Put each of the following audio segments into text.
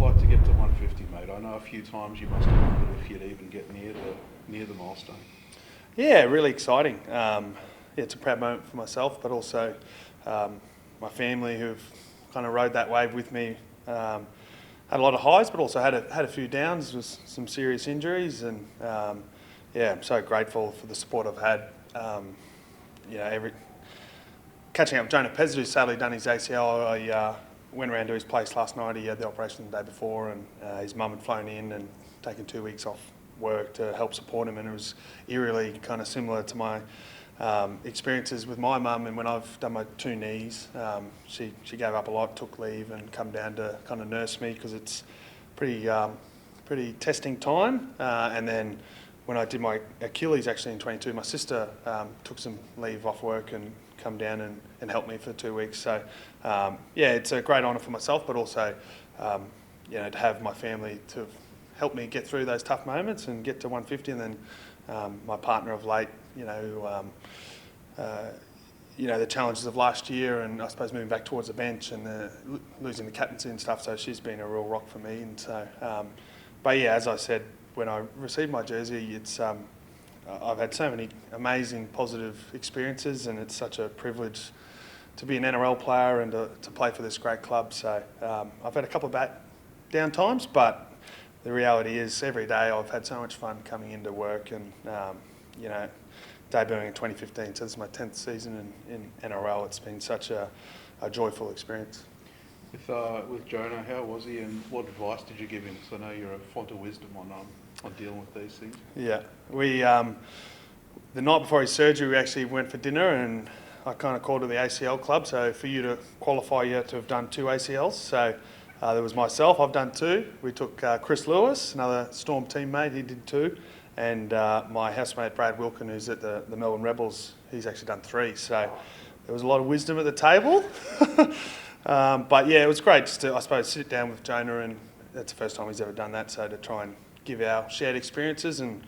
like to get to 150, mate? I know a few times you must have wondered if you'd even get near the milestone. Yeah, really exciting. It's a proud moment for myself, but also my family who've kind of rode that wave with me. Had a lot of highs, but also had a few downs with some serious injuries, and yeah, I'm so grateful for the support I've had. Catching up with Jonah Pez, who's sadly done his ACL, I went around to his place last night. He had the operation the day before, and his mum had flown in and taken 2 weeks off work to help support him, and it was eerily kind of similar to my experiences with my mum. And when I've done my 2 knees, she gave up a lot, took leave, and come down to kind of nurse me because it's pretty testing time. And then when I did my Achilles actually in 22, my sister took some leave off work and come down and help me for 2 weeks. So yeah, it's a great honour for myself, but also to have my family to help me get through those tough moments and get to 150, and then my partner of late, the challenges of last year, and I suppose moving back towards the bench and losing the captaincy and stuff. So she's been a real rock for me. And so, but yeah, as I said, when I received my jersey, it's I've had so many amazing positive experiences, and it's such a privilege to be an NRL player and to play for this great club. So I've had a couple of down times, but the reality is every day I've had so much fun coming into work, and debuting in 2015, so this is my 10th season in NRL. It's been such a joyful experience. With Jonah, how was he, and what advice did you give him? Because I know you're a font of wisdom on dealing with these things. Yeah, we the night before his surgery, we actually went for dinner, and I kind of called to the ACL club. So for you to qualify, you had to have done 2 ACLs. So there was myself, I've done 2. We took Chris Lewis, another Storm teammate, he did 2. And my housemate Brad Wilkin, who's at the Melbourne Rebels, he's actually done 3. So there was a lot of wisdom at the table. But yeah, it was great just to, I suppose, sit down with Jonah, and that's the first time he's ever done that. So to try and give our shared experiences and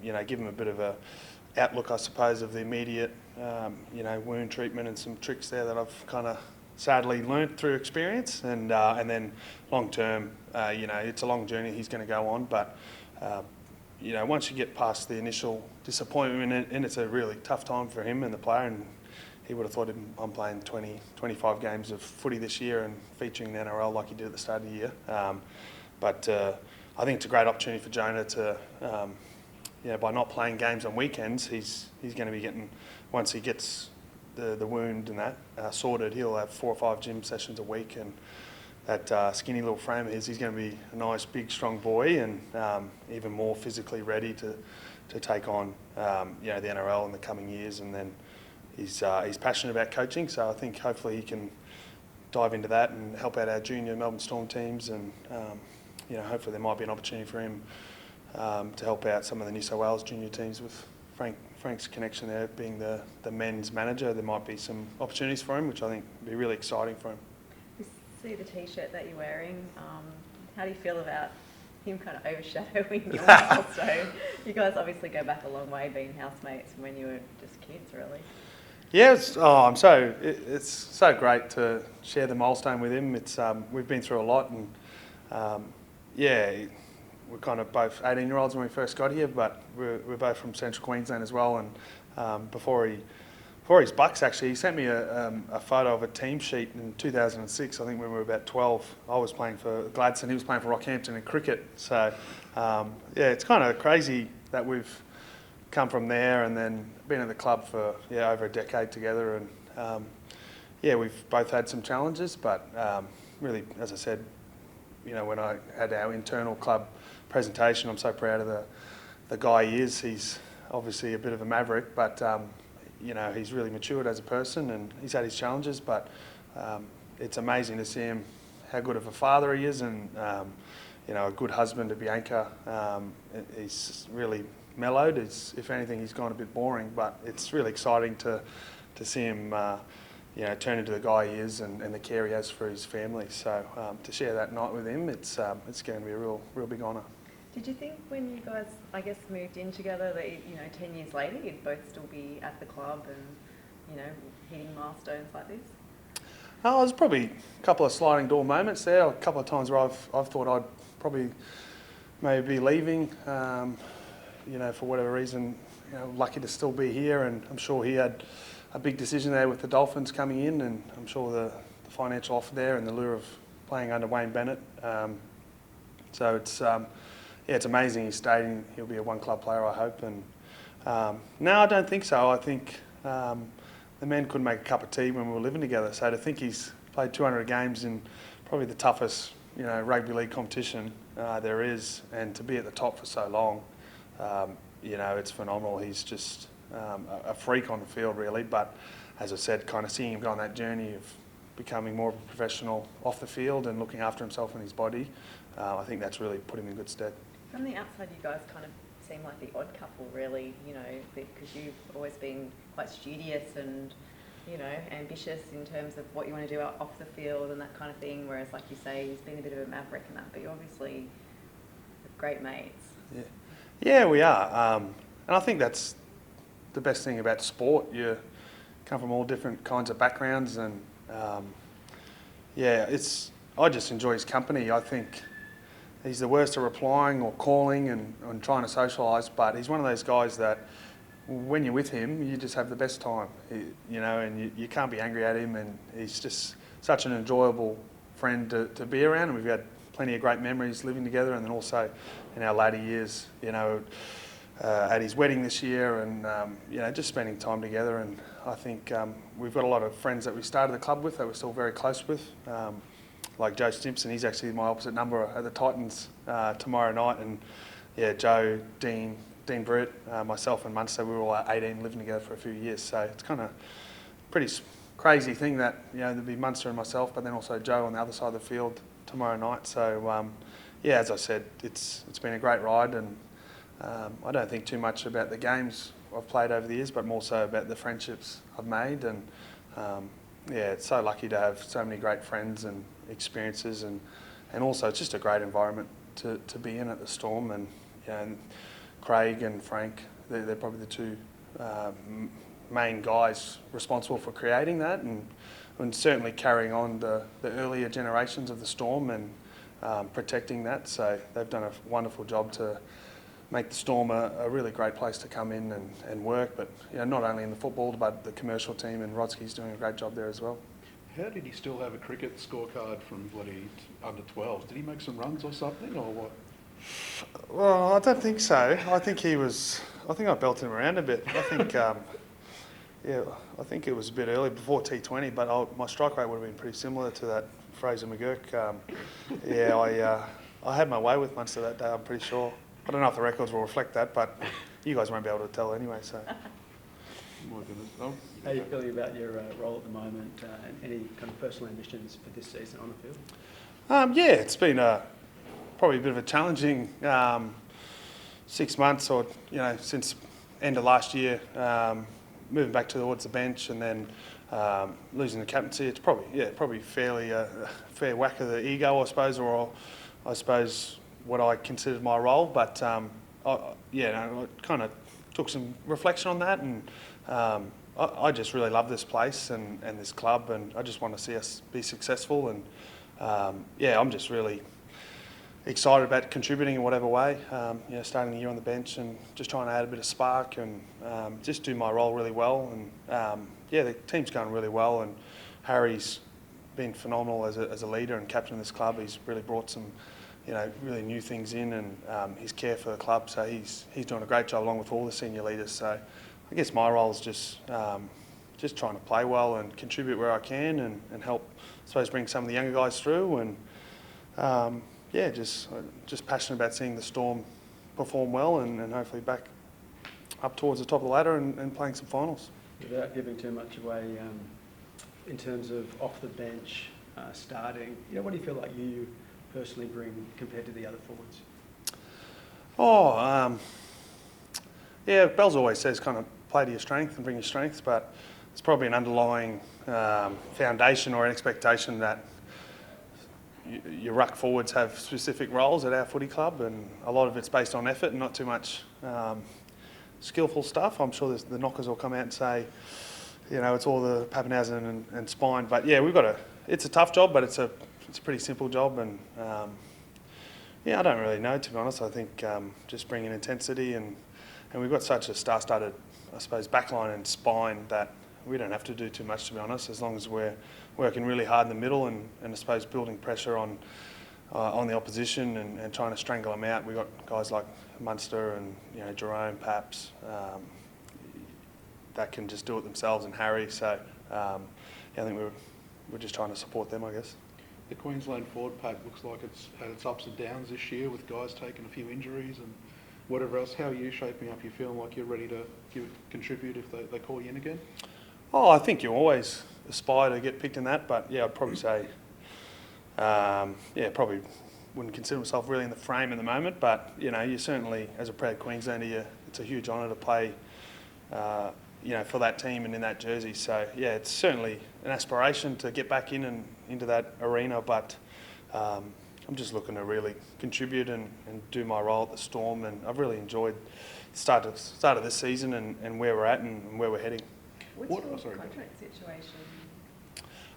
give him a bit of a outlook, I suppose, of the immediate wound treatment and some tricks there that I've kind of sadly learnt through experience. And then long term, it's a long journey he's going to go on, but once you get past the initial disappointment, and it's a really tough time for him and the player, and he would have thought I'm playing 20, 25 games of footy this year and featuring the NRL like he did at the start of the year. But I think it's a great opportunity for Jonah to, by not playing games on weekends, he's going to be getting, once he gets the wound and that sorted, he'll have 4 or 5 gym sessions a week, and that skinny little frame of his, he's going to be a nice, big, strong boy, and even more physically ready to take on the NRL in the coming years. And then he's passionate about coaching, so I think hopefully he can dive into that and help out our junior Melbourne Storm teams, and hopefully there might be an opportunity for him to help out some of the New South Wales junior teams with Frank's connection there, being the men's manager. There might be some opportunities for him, which I think would be really exciting for him. See the t-shirt that you're wearing. How do you feel about him kind of overshadowing your milestone? You guys obviously go back a long way, being housemates when you were just kids, really. Yeah, it's so great to share the milestone with him. It's we've been through a lot, and we're kind of both 18-year-olds when we first got here, but we're both from Central Queensland as well. And before his Bucks, actually, he sent me a photo of a team sheet in 2006. I think when we were about 12. I was playing for Gladstone, he was playing for Rockhampton in cricket. So, it's kind of crazy that we've come from there and then been at the club for over a decade together. And we've both had some challenges, but really, as I said, when I had our internal club presentation, I'm so proud of the guy he is. He's obviously a bit of a maverick, but he's really matured as a person, and he's had his challenges, but it's amazing to see him, how good of a father he is, and a good husband to Bianca. He's really mellowed. If anything, he's gone a bit boring, but it's really exciting to see him turn into the guy he is, and the care he has for his family. So to share that night with him, it's going to be a real big honour. Did you think when you guys, I guess, moved in together that 10 years later you'd both still be at the club and hitting milestones like this? Oh, there's probably a couple of sliding door moments there. A couple of times where I've thought I'd probably maybe be leaving. For whatever reason, lucky to still be here, and I'm sure he had a big decision there with the Dolphins coming in, and I'm sure the financial offer there and the lure of playing under Wayne Bennett. So it's amazing he stayed, and he'll be a one-club player, I hope. And no, I don't think so. I think the man couldn't make a cup of tea when we were living together. So to think he's played 200 games in probably the toughest, rugby league competition there is, and to be at the top for so long, it's phenomenal. He's just a freak on the field, really. But as I said, kind of seeing him go on that journey of becoming more of a professional off the field and looking after himself and his body, I think that's really put him in good stead. From the outside, you guys kind of seem like the odd couple, really, because you've always been quite studious and, ambitious in terms of what you want to do off the field and that kind of thing, whereas, like you say, he's been a bit of a maverick and that, but you're obviously great mates. Yeah, we are. And I think that's the best thing about sport. You come from all different kinds of backgrounds, and I just enjoy his company. I think he's the worst at replying or calling and trying to socialise, but he's one of those guys that when you're with him, you just have the best time, and you can't be angry at him, and he's just such an enjoyable friend to be around, and we've had plenty of great memories living together, and then also in our later years, at his wedding this year, and just spending time together. And I think we've got a lot of friends that we started the club with that we're still very close with, like Joe Stimpson. He's actually my opposite number at the Titans tomorrow night, and Joe, Dean Britt, myself and Munster, we were all 18 living together for a few years, so it's kind of pretty crazy thing that there'd be Munster and myself, but then also Joe on the other side of the field tomorrow night. So as I said, it's been a great ride, and I don't think too much about the games I've played over the years, but more so about the friendships I've made. And it's so lucky to have so many great friends and experiences, and also it's just a great environment to be in at the Storm. And Craig and Frank, they're probably the two main guys responsible for creating that, and certainly carrying on the earlier generations of the Storm and protecting that. So they've done a wonderful job to make the Storm a really great place to come in and work, but not only in the football, but the commercial team, and Rodsky's doing a great job there as well. How did he still have a cricket scorecard from bloody under 12s? Did he make some runs or something, or what? Well, I don't think so. I think I belted him around a bit. I think, I think it was a bit early before T20, but my strike rate would have been pretty similar to that Fraser McGurk. I had my way with Munster that day, I'm pretty sure. I don't know if the records will reflect that, but you guys won't be able to tell anyway. So, My goodness. Oh. How are you feeling about your role at the moment, and any kind of personal ambitions for this season on the field? It's been probably a bit of a challenging 6 months, or since end of last year, moving back towards the bench, and then losing the captaincy. It's probably fairly a fair whack of the ego, I suppose, or I suppose what I considered my role. But I kind of took some reflection on that, and I just really love this place and this club, and I just want to see us be successful. And I'm just really excited about contributing in whatever way. Starting the year on the bench and just trying to add a bit of spark and just do my role really well. And the team's going really well, and Harry's been phenomenal as a leader and captain of this club. He's really brought some really new things in, and his care for the club. So he's doing a great job along with all the senior leaders. So I guess my role is just trying to play well and contribute where I can, and help, I suppose, bring some of the younger guys through. And just passionate about seeing the Storm perform well, and hopefully back up towards the top of the ladder and playing some finals. Without giving too much away, in terms of off the bench, starting, what do you feel like you personally bring compared to the other forwards? Bells always says kind of play to your strength and bring your strengths, but it's probably an underlying foundation or an expectation that your ruck forwards have specific roles at our footy club, and a lot of it's based on effort and not too much skillful stuff. I'm sure the knockers will come out and say, it's all the Pappenhausen and spine, but we've got it's a tough job, but it's a pretty simple job, and yeah, I don't really know, to be honest. I think just bringing intensity, and we've got such a star-studded, I suppose, backline and spine that we don't have to do too much, to be honest, as long as we're working really hard in the middle and I suppose building pressure on the opposition and trying to strangle them out. We've got guys like Munster and Jerome, Paps, that can just do it themselves, and Harry. So yeah, I think we're just trying to support them, I guess. The Queensland forward pack looks like it's had its ups and downs this year with guys taking a few injuries and whatever else. How are you shaping up? You feeling like you're ready to contribute if they call you in again? Oh, I think you always aspire to get picked in that, but yeah, I'd probably say, probably wouldn't consider myself really in the frame at the moment, but you certainly, as a proud Queenslander, it's a huge honour to play, for that team and in that jersey. So yeah, it's certainly an aspiration to get back in and into that arena, but I'm just looking to really contribute and do my role at the Storm, and I've really enjoyed the start of this season and where we're at and where we're heading. What's your contract situation?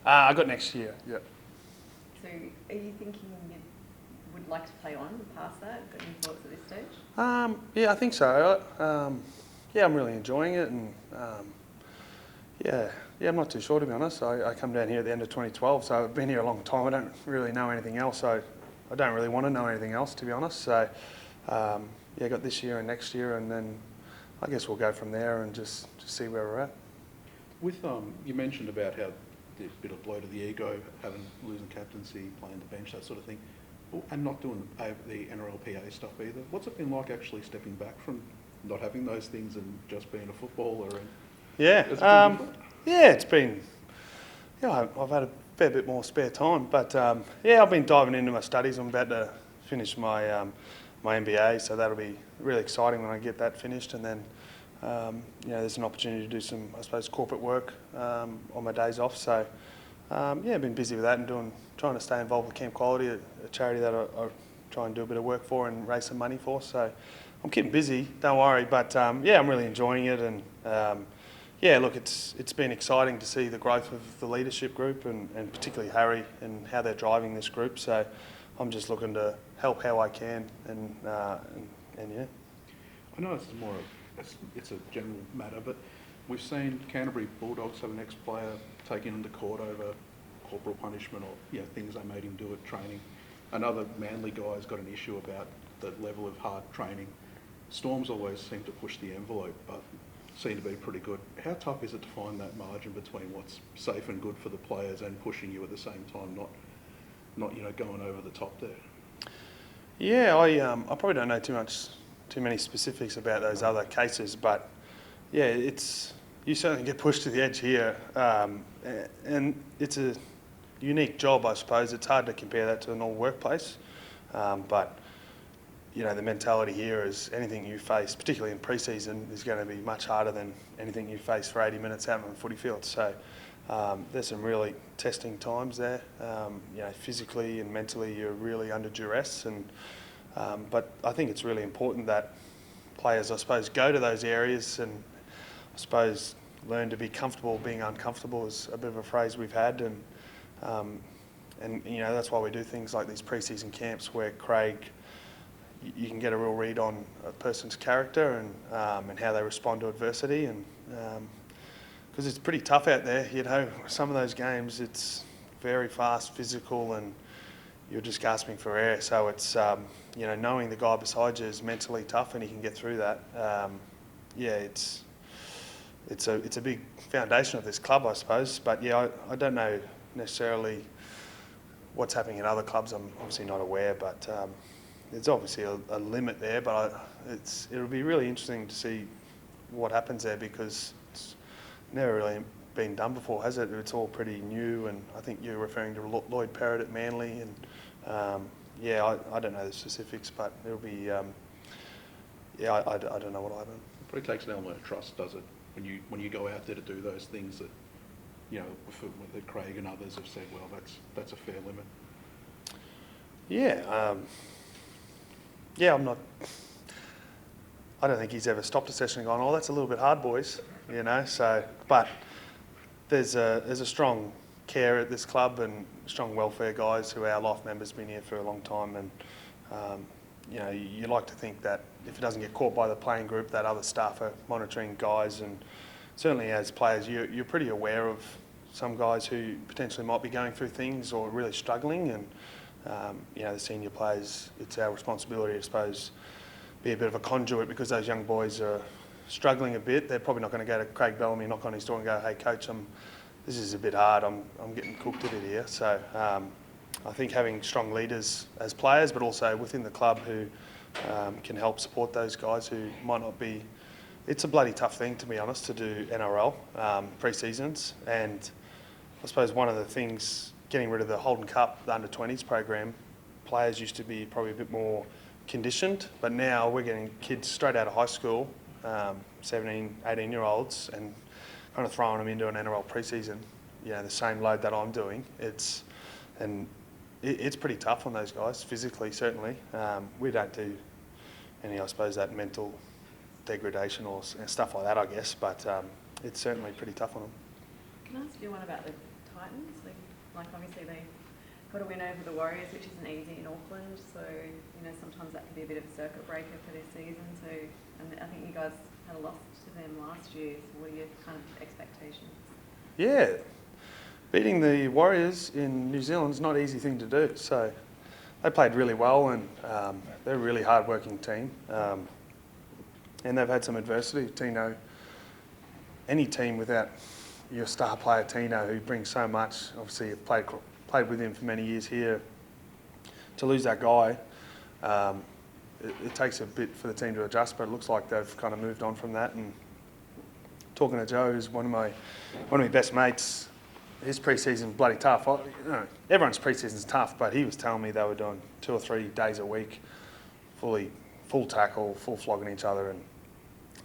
I got next year, yeah. So are you thinking you would like to play on past that? Got any thoughts at this stage? Yeah, I think so. Yeah, I'm really enjoying it, and yeah, I'm not too sure, to be honest. I come down here at the end of 2012, so I've been here a long time. I don't really know anything else, so I don't really want to know anything else, to be honest. So yeah, I got this year and next year, and then I guess we'll go from there and just see where we're at. With you mentioned about how the bit of blow to the ego, losing captaincy, playing the bench, that sort of thing, and not doing the NRL stuff either. What's it been like actually stepping back from not having those things and just being a footballer? And yeah, it's been. Yeah, I've had a fair bit more spare time, but yeah, I've been diving into my studies. I'm about to finish my my MBA, so that'll be really exciting when I get that finished, and then. There's an opportunity to do some, I suppose, corporate work on my days off. So, yeah, I've been busy with that and trying to stay involved with Camp Quality, a charity that I try and do a bit of work for and raise some money for. So, I'm keeping busy, don't worry. But yeah, I'm really enjoying it, and yeah, look, it's been exciting to see the growth of the leadership group and particularly Harry and how they're driving this group. So, I'm just looking to help how I can, and yeah. I know it's more. It's a general matter, but we've seen Canterbury Bulldogs have an ex-player taken into court over corporal punishment or things they made him do at training. Another Manly guy's got an issue about the level of hard training. Storms always seem to push the envelope, but seem to be pretty good. How tough is it to find that margin between what's safe and good for the players and pushing you at the same time, not going over the top there? Yeah, I probably don't know too many specifics about those other cases, but yeah, you certainly get pushed to the edge here, and it's a unique job, I suppose. It's hard to compare that to a normal workplace, but the mentality here is anything you face, particularly in pre-season, is going to be much harder than anything you face for 80 minutes out on the footy field. So there's some really testing times there. Physically and mentally, you're really under duress, and but I think it's really important that players, I suppose, go to those areas and I suppose learn to be comfortable being uncomfortable is a bit of a phrase we've had, and that's why we do things like these pre-season camps where Craig, you can get a real read on a person's character and how they respond to adversity, and because it's pretty tough out there. Some of those games it's very fast, physical, and you're just gasping for air. So it's knowing the guy beside you is mentally tough and he can get through that. It's a big foundation of this club, I suppose. But yeah, I don't know necessarily what's happening in other clubs. I'm obviously not aware, but there's obviously a limit there. But it'll be really interesting to see what happens there, because it's never really been done before, has it? It's all pretty new, and I think you're referring to Lloyd Perrott at Manly, and I don't know the specifics, but it'll be I don't know what'll happen. It probably takes an element of trust, does it, when you go out there to do those things that that Craig and others have said, well, that's a fair limit. I'm not. I don't think he's ever stopped a session and gone, "Oh, that's a little bit hard, boys," So, but there's a strong care at this club and strong welfare guys who are our life members, been here for a long time, and you know, you like to think that if it doesn't get caught by the playing group, that other staff are monitoring guys, and certainly as players, you're pretty aware of some guys who potentially might be going through things or really struggling, and you know, the senior players, it's our responsibility, I suppose, be a bit of a conduit, because those young boys are struggling a bit. They're probably not going to go to Craig Bellamy, knock on his door and go, "Hey coach, this is a bit hard, I'm getting cooked a bit here." So I think having strong leaders as players, but also within the club, who can help support those guys who might not be. It's a bloody tough thing, to be honest, to do NRL pre-seasons, and I suppose one of the things, getting rid of the Holden Cup, the under-20s program, players used to be probably a bit more conditioned, but now we're getting kids straight out of high school, 17, 18-year-olds, and kind of throwing them into an NRL pre-season, you know, the same load that I'm doing. It's pretty tough on those guys, physically, certainly. We don't do any, I suppose, that mental degradation or stuff like that, I guess, but it's certainly pretty tough on them. Can I ask you one about the Titans? Like obviously they got a win over the Warriors, which isn't easy in Auckland, so you know, sometimes that can be a bit of a circuit breaker for this season. So, and I think you guys had a loss to them last year. So what are your kind of expectations? Yeah, beating the Warriors in New Zealand is not an easy thing to do. So they played really well, and they're a really hard-working team. And they've had some adversity. Tino, any team without your star player Tino, who brings so much, obviously you've played with him for many years here, to lose that guy, it takes a bit for the team to adjust, but it looks like they've kind of moved on from that. And talking to Joe, who's one of my best mates, his pre-season bloody tough. You know, everyone's pre-season's tough, but he was telling me they were doing 2 or 3 days a week, full tackle, full flogging each other, and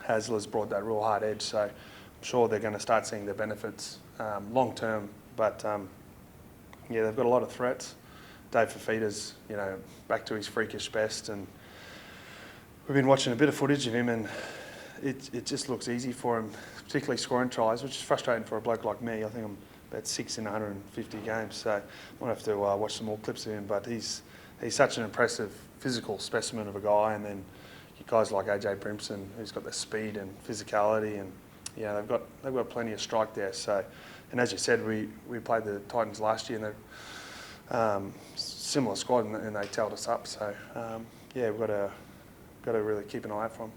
Hasler's brought that real hard edge, so I'm sure they're going to start seeing the benefits long term. But yeah, they've got a lot of threats. Dave Fafita's, you know, back to his freakish best, and we've been watching a bit of footage of him, and it just looks easy for him, particularly scoring tries, which is frustrating for a bloke like me. I think I'm about 6 in 150 games, so I might have to watch some more clips of him. But he's such an impressive physical specimen of a guy, and then guys like AJ Brimson, who's got the speed and physicality, and yeah, they've got plenty of strike there. So, and as you said, we played the Titans last year, and they're similar squad, and they tailed us up. So yeah, we've got to really keep an eye out for them.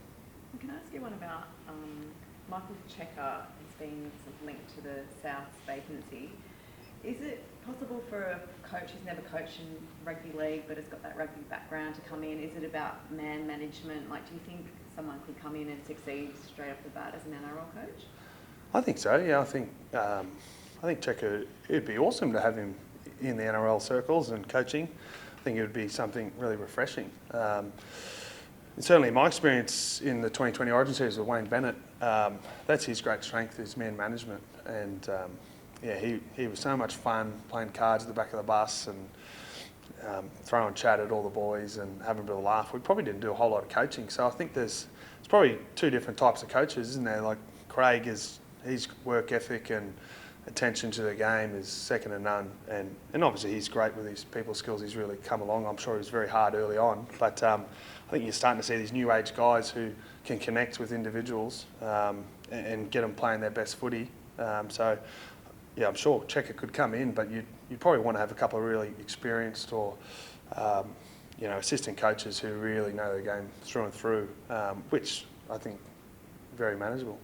Can I ask you one about Michael Checker has been sort of linked to the South vacancy. Is it possible for a coach who's never coached in rugby league but has got that rugby background to come in? Is it about man management? Like, do you think someone could come in and succeed straight off the bat as an NRL coach? I think so. Yeah, I think Checker, it'd be awesome to have him in the NRL circles and coaching. I think it would be something really refreshing. And certainly, my experience in the 2020 Origin Series with Wayne Bennett, that's his great strength, is man management, and yeah, he was so much fun playing cards at the back of the bus and throwing chat at all the boys and having a bit of a laugh. We probably didn't do a whole lot of coaching, so I think there's probably 2 different types of coaches, isn't there? Like Craig, his work ethic and attention to the game is second to none, and obviously he's great with his people skills. He's really come along. I'm sure he was very hard early on, but I think you're starting to see these new age guys who can connect with individuals and get them playing their best footy. So yeah, I'm sure Checker could come in, but you'd probably want to have a couple of really experienced or you know, assistant coaches who really know the game through and through, which I think very manageable.